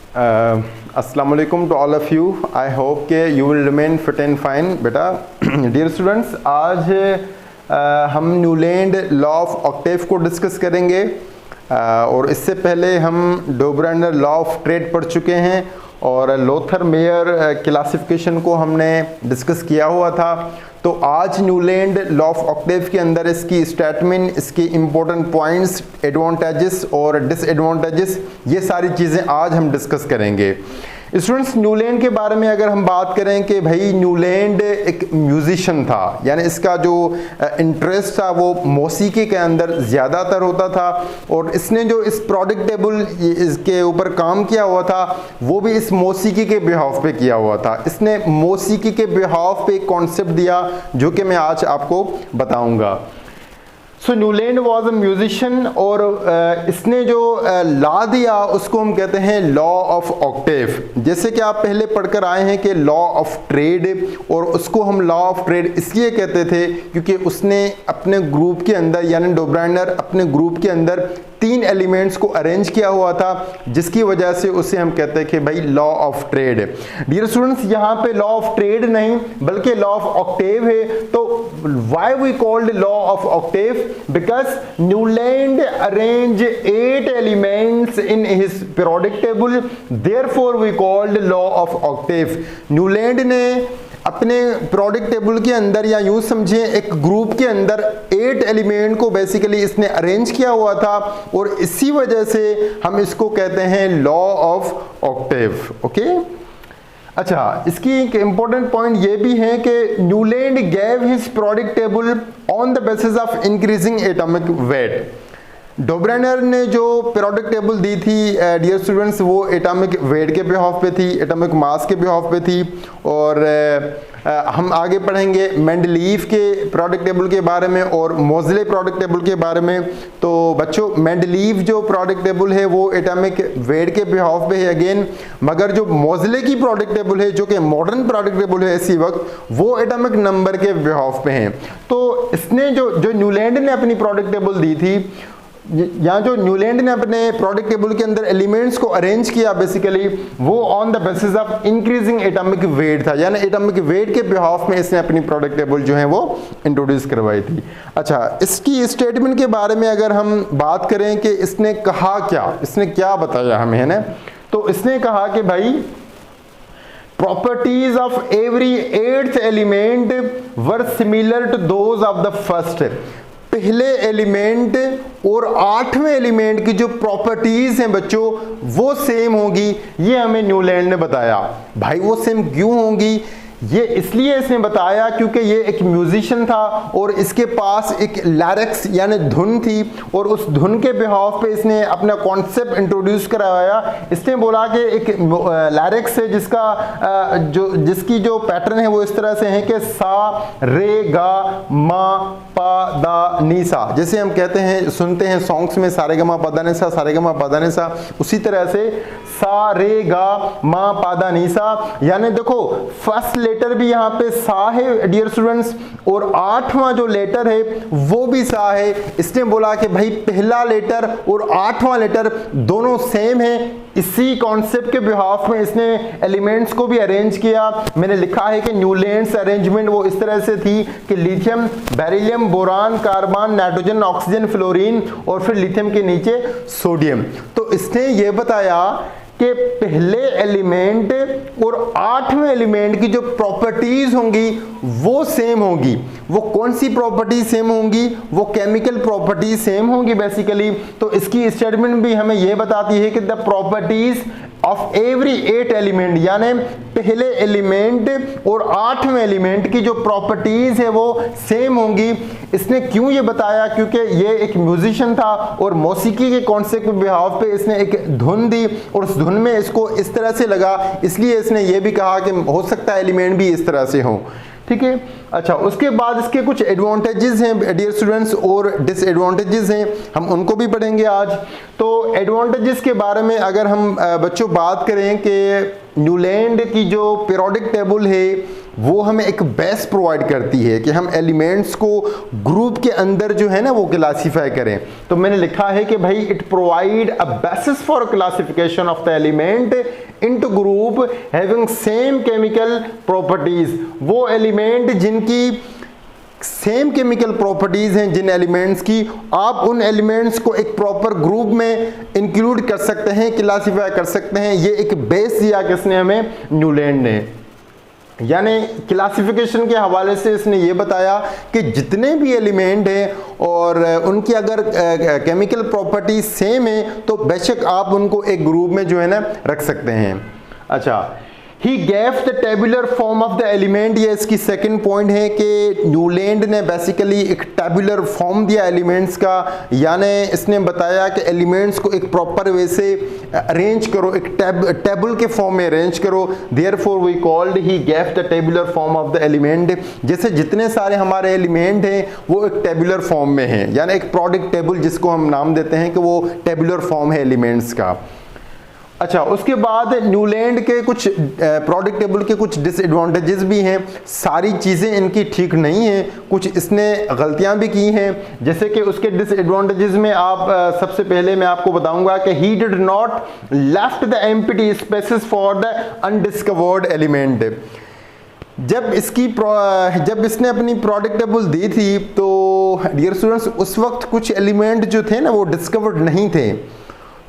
अस्सलाम वालेकुम to all of you. I hope के you will remain fit and fine. बेटा डियर स्टूडेंट्स, आज हम न्यूलैंड लॉ ऑफ ऑक्टेव को डिस्कस करेंगे और इससे पहले हम डोब्रेंडर लॉ ऑफ ट्रेड पढ़ चुके हैं और लोथर मेयर क्लासिफिकेशन को हमने डिस्कस किया हुआ था। तो आज न्यूलैंड लॉ ऑफ ऑक्टेव के अंदर इसकी स्टेटमेंट, इसके इम्पोर्टेंट पॉइंट्स, एडवांटेजेस और डिसएडवांटेजेस, ये सारी चीज़ें आज हम डिस्कस करेंगे। स्टूडेंट्स, न्यूलैंड के बारे में अगर हम बात करें कि भाई न्यूलैंड एक म्यूजिशियन था, यानी इसका जो इंटरेस्ट था वो मौसीकी के अंदर ज़्यादातर होता था और इसने जो इस प्रोडिक्टेबल इसके ऊपर काम किया हुआ था वो भी इस मौसीकी के बिहाफ पे किया हुआ था। इसने मौसीकी के बिहाफ पे एक कॉन्सेप्ट दिया जो कि मैं आज आपको बताऊंगा। सो न्यूलैंड वॉज अ म्यूजिशियन और इसने जो लॉ दिया उसको हम कहते हैं लॉ ऑफ ऑक्टेव। जैसे कि आप पहले पढ़कर आए हैं कि लॉ ऑफ ट्रेड, और उसको हम लॉ ऑफ ट्रेड इसलिए कहते थे क्योंकि उसने अपने ग्रुप के अंदर, यानी डोब्रेंडर अपने ग्रुप के अंदर 3 एलिमेंट्स को अरेंज किया हुआ था, जिसकी वजह से उसे हम कहते हैं कि भाई law of trade. Dear students, यहाँ पे लॉ ऑफ ट्रेड नहीं बल्कि लॉ ऑफ ऑक्टेव है। तो why we called law of octave? Because Newland arrange 8 elements in his periodic table, therefore we called law of octave. Newland ने अपने product table के अंदर, या यूं समझें एक ग्रुप के अंदर 8 एलिमेंट को बेसिकली इसने अरेंज किया हुआ था और इसी वजह से हम इसको कहते हैं लॉ ऑफ ऑक्टेव। ओके, अच्छा, इसकी एक इंपॉर्टेंट पॉइंट ये भी है कि Newland gave his product table on the basis of increasing atomic weight. Dobereiner ने जो पीरियोडिक टेबल दी थी डियर स्टूडेंट्स, वो एटॉमिक वेट के बिहाफ पे थी, एटॉमिक मास के बिहाफ पे थी। और हम आगे पढ़ेंगे मेंडलीव के पीरियोडिक टेबल के बारे में और मोज़ले पीरियोडिक टेबल के बारे में। तो बच्चों, मेंडलीव जो पीरियोडिक टेबल है वो एटॉमिक वेट के बिहाफ पे है अगेन, मगर जो मोज़ले की पीरियोडिक टेबल है जो कि मॉडर्न पीरियोडिक टेबल है इसी वक्त, वो एटॉमिक नंबर के बिहाफ पे हैं। तो इसने जो न्यूलैंड ने अपनी पीरियोडिक टेबल दी थी, यहाँ जो न्यूलैंड ने अपने प्रोडक्ट टेबल के अंदर एलिमेंट्स को अरेंज किया बेसिकली, वो on the basis of increasing atomic wait था, यानी एटॉमिक वेट के बिहाफ में इसने अपनी प्रोडक्ट टेबल जो है वो इंट्रोड्यूस करवाई थी। अच्छा, इसकी स्टेटमेंट के बारे में अगर हम बात करें कि इसने कहा क्या, इसने क्या बताया हमें, है ना, तो इसने कहा कि भाई properties of every 8th element were similar to those of the first. पहले एलिमेंट और 8वें एलिमेंट की जो प्रॉपर्टीज हैं बच्चों वो सेम होगी, ये हमें न्यूलैंड ने बताया। भाई वो सेम क्यों होंगी? ये इसलिए इसने बताया क्योंकि ये एक म्यूजिशियन था और इसके पास एक लिरिक्स यानी धुन थी और उस धुन के बिहाफ पे इसने अपना कॉन्सेप्ट इंट्रोड्यूस करवाया। इसने बोला कि एक लिरिक्स है जिसकी जो पैटर्न है वो इस तरह से है कि सा रे गा मा पा दा नी सा। जैसे हम कहते हैं, सुनते हैं सॉन्ग्स में सारे गा मा पा दा नी सा, सारे गा मा पा दा नी सा, उसी तरह से सा रे गा मा पा दा नी सा। यानी देखो, फर्स्ट लेटर भी यहाँ पे सा है डियर स्टूडेंट्स और 8वां जो लेटर है वो भी सा है। इसने बोला कि भाई पहला लेटर और 8वां लेटर दोनों सेम है। इसी कॉन्सेप्ट के बिहाफ में इसने एलिमेंट्स को भी अरेंज किया। मैंने लिखा है कि न्यूलैंड्स अरेंजमेंट वो इस तरह से थी कि lithium, beryllium, boron, carbon, nitrogen, oxygen, fluorine और फिर लिथियम के नीचे सोडियम। तो इसने ये बताया कि पहले एलिमेंट और 8वें एलिमेंट की जो प्रॉपर्टीज होंगी वो सेम होंगी। वो कौन सी प्रॉपर्टी सेम होंगी? वो केमिकल प्रॉपर्टीज सेम होंगी बेसिकली। तो इसकी स्टेटमेंट भी हमें ये बताती है कि the properties of every 8 element, यानी पहले एलिमेंट और 8वें एलिमेंट की जो प्रॉपर्टीज है वो सेम होंगी। इसने क्यों ये बताया? क्योंकि ये एक म्यूजिशियन था और मौसीकी के कॉन्सेप्ट के बिहाफ पे इसने एक धुन दी और उस धुन में इसको इस तरह से लगा, इसलिए इसने ये भी कहा कि हो सकता है एलिमेंट भी इस तरह से हो। ठीक है, अच्छा, उसके बाद इसके कुछ एडवांटेजेस हैं डियर स्टूडेंट्स और डिसएडवांटेजेस हैं, हम उनको भी पढ़ेंगे आज। तो एडवांटेजेस के बारे में अगर हम बच्चों बात करें कि न्यूलैंड की जो पीरियोडिक टेबल है वो हमें एक बेस प्रोवाइड करती है कि हम एलिमेंट्स को ग्रुप के अंदर जो है ना वो क्लासीफाई करें। तो मैंने लिखा है कि भाई it provide a basis for classification of the element into group having same chemical properties. वो एलिमेंट जिनकी सेम केमिकल प्रॉपर्टीज हैं, जिन एलिमेंट्स की, आप उन एलिमेंट्स को एक प्रॉपर ग्रुप में इंक्लूड कर सकते हैं, क्लासीफाई कर सकते हैं। ये एक बेस दिया किसने हमें, न्यूलैंड ने। यानी क्लासिफिकेशन के हवाले से इसने ये बताया कि जितने भी एलिमेंट हैं और उनकी अगर केमिकल प्रॉपर्टी सेम है तो बेशक आप उनको एक ग्रुप में जो है ना रख सकते हैं। अच्छा, ही gave the tabular form of the element, ये इसकी सेकंड पॉइंट है कि न्यूलैंड ने बेसिकली एक टेबुलर फॉर्म दिया एलिमेंट्स का, यानी इसने बताया कि एलिमेंट्स को एक प्रॉपर वे से अरेंज करो, एक टेबल के फॉर्म में अरेंज करो। therefore we called he gave the tabular form of the element। जैसे जितने सारे हमारे एलिमेंट हैं वो एक टेबुलर फॉर्म में हैं, यानी एक प्रोडक्ट टेबल जिसको हम नाम देते हैं कि वो टेबुलर फॉर्म है एलिमेंट्स का। अच्छा, उसके बाद न्यूलैंड के कुछ प्रोडक्ट टेबल के कुछ डिसएडवांटेजेस भी हैं। सारी चीज़ें इनकी ठीक नहीं हैं, कुछ इसने गलतियां भी की हैं। जैसे कि उसके डिसएडवांटेजेस में आप सबसे पहले मैं आपको बताऊंगा कि he did not left the empty spaces for the undiscovered element. जब इसने अपनी प्रोडक्ट टेबल दी थी तो डियर स्टूडेंट्स उस वक्त कुछ एलिमेंट जो थे ना वो डिस्कवर्ड नहीं थे,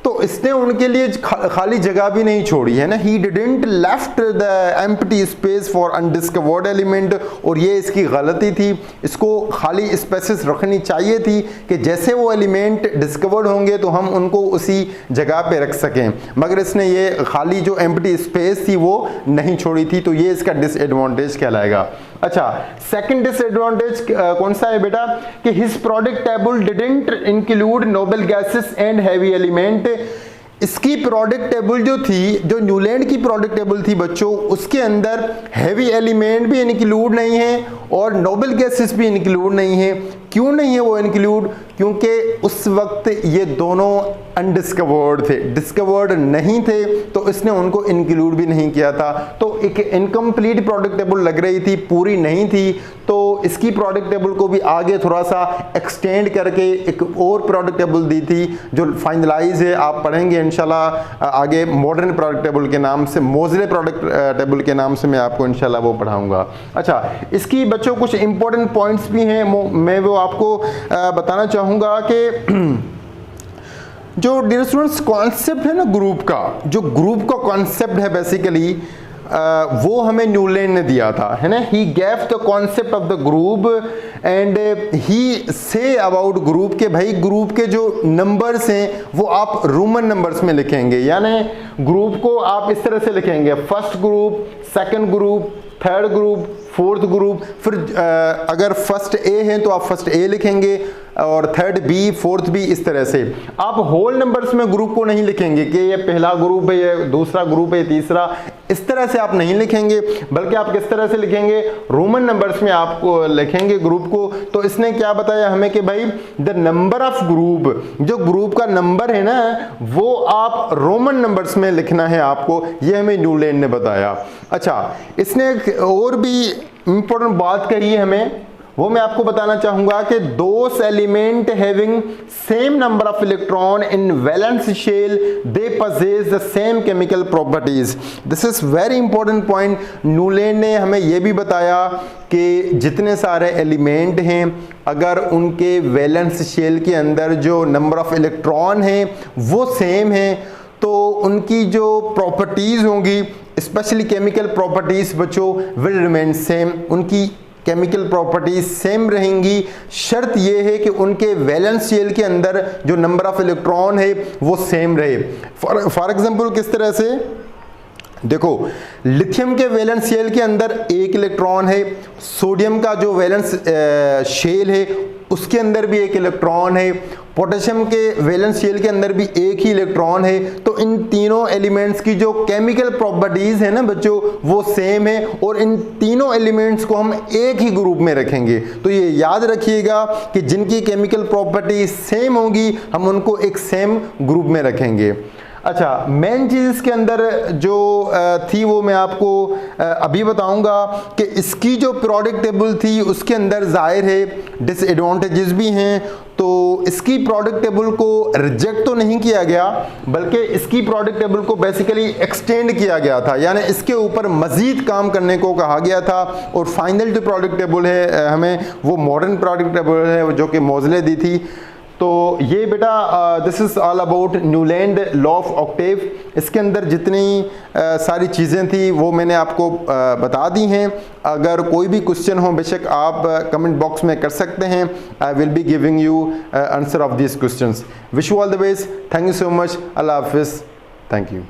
तो इसने उनके लिए खाली जगह भी नहीं छोड़ी है ना। He didn't left the empty space for undiscovered element, और ये इसकी गलती थी। इसको खाली स्पेसेस रखनी चाहिए थी कि जैसे वो एलिमेंट डिस्कवर्ड होंगे तो हम उनको उसी जगह पे रख सकें, मगर इसने ये खाली जो एम्प्टी स्पेस थी वो नहीं छोड़ी थी, तो ये इसका डिसएडवांटेज कहलाएगा। अच्छा, सेकंड डिसएडवांटेज कौन सा है बेटा, कि his product table didn't include noble gases and heavy element. इसकी प्रोडक्ट टेबल जो थी, जो न्यूलैंड की प्रोडक्ट टेबल थी बच्चों, उसके अंदर हैवी एलिमेंट भी इंक्लूड नहीं है और नोबल गैसेस भी इंक्लूड नहीं है। क्यों नहीं है वो इंक्लूड, क्योंकि उस वक्त ये दोनों अनडिस्कवर्ड थे, डिस्कवर्ड नहीं थे, तो इसने उनको इंक्लूड भी नहीं किया था। तो एक इनकम्प्लीट प्रोडक्ट टेबल लग रही थी, पूरी नहीं थी, तो इसकी प्रोडक्ट टेबल को भी आगे थोड़ा सा एक्सटेंड करके एक और प्रोडक्ट टेबल दी थी जो फाइनलाइज है। आप पढ़ेंगे इंशाल्लाह आगे मॉडर्न प्रोडक्ट टेबल के नाम से, मोज़ले प्रोडक्ट टेबल के नाम से मैं आपको इंशाल्लाह वो पढ़ाऊंगा। अच्छा, इसकी बच्चों कुछ इंपॉर्टेंट पॉइंट्स भी हैं, मैं वो आपको बताना चाहूँगा कि जो डियर स्टूडेंट्स कॉन्सेप्ट है ना ग्रुप का, जो ग्रुप का कॉन्सेप्ट है बेसिकली वो हमें न्यूलैंड ने दिया था, है ना। He gave the concept of the group and he say about group के भाई ग्रुप के जो नंबर्स हैं वो आप रोमन नंबर्स में लिखेंगे, यानी ग्रुप को आप इस तरह से लिखेंगे, first group, second group, third group, fourth group. फिर अगर फर्स्ट ए है तो आप फर्स्ट ए लिखेंगे और थर्ड बी, फोर्थ बी, इस तरह से। आप होल नंबर्स में ग्रुप को नहीं लिखेंगे कि ये पहला ग्रुप है, ये दूसरा ग्रुप है, तीसरा, इस तरह से आप नहीं लिखेंगे, बल्कि आप किस तरह से लिखेंगे, रोमन नंबर्स में आपको लिखेंगे ग्रुप को। तो इसने क्या बताया हमें कि भाई द नंबर ऑफ ग्रुप, जो ग्रुप का नंबर है ना वो आप रोमन नंबर्स में लिखना है आपको, ये हमें न्यूलैंड ने बताया। अच्छा, इसने और भी इंपॉर्टेंट बात कही है हमें, वो मैं आपको बताना चाहूंगा कि those element having same number of electron in valence shell they possess the same chemical properties. This is very important point. Newland ने हमें यह भी बताया कि जितने सारे एलिमेंट हैं अगर उनके वैलेंस शेल के अंदर जो नंबर ऑफ इलेक्ट्रॉन है वो सेम है तो उनकी जो प्रॉपर्टीज होंगी, स्पेशली केमिकल प्रॉपर्टीज बच्चों, विल रिमेन सेम। उनकी केमिकल प्रॉपर्टीज सेम रहेंगी, शर्त यह है कि उनके वैलेंस शेल के अंदर जो नंबर ऑफ इलेक्ट्रॉन है वो सेम रहे। फॉर एग्जांपल किस तरह से देखो, लिथियम के वैलेंस शेल के अंदर एक इलेक्ट्रॉन है, सोडियम का जो वैलेंस शेल है उसके अंदर भी एक इलेक्ट्रॉन है, पोटेशियम के वैलेंस शेल के अंदर भी एक ही इलेक्ट्रॉन है। तो इन तीनों एलिमेंट्स की जो केमिकल प्रॉपर्टीज है ना बच्चों वो सेम है और इन तीनों एलिमेंट्स को हम एक ही ग्रुप में रखेंगे। तो ये याद रखिएगा कि जिनकी केमिकल प्रॉपर्टी सेम होगी हम उनको एक सेम ग्रुप में रखेंगे। अच्छा, मेन चीज़ इसके अंदर जो थी वो मैं आपको अभी बताऊंगा कि इसकी जो प्रोडक्ट टेबल थी उसके अंदर जाहिर है डिसएडवांटेजेस भी हैं। तो इसकी प्रोडक्ट टेबल को रिजेक्ट तो नहीं किया गया, बल्कि इसकी प्रोडक्ट टेबल को बेसिकली एक्सटेंड किया गया था, यानी इसके ऊपर मज़ीद काम करने को कहा गया था। और फाइनल जो प्रोडक्ट टेबल है हमें वो मॉडर्न प्रोडक्ट टेबल है जो कि मोज़ले दी थी। तो ये बेटा this is all about Newland law of octave. इसके अंदर जितनी सारी चीज़ें थी वो मैंने आपको बता दी हैं। अगर कोई भी क्वेश्चन हो बेशक आप कमेंट बॉक्स में कर सकते हैं। I will be giving you answer of this questions. Wish you all the best. Thank you so much. अल्लाह हाफिज़। Thank you.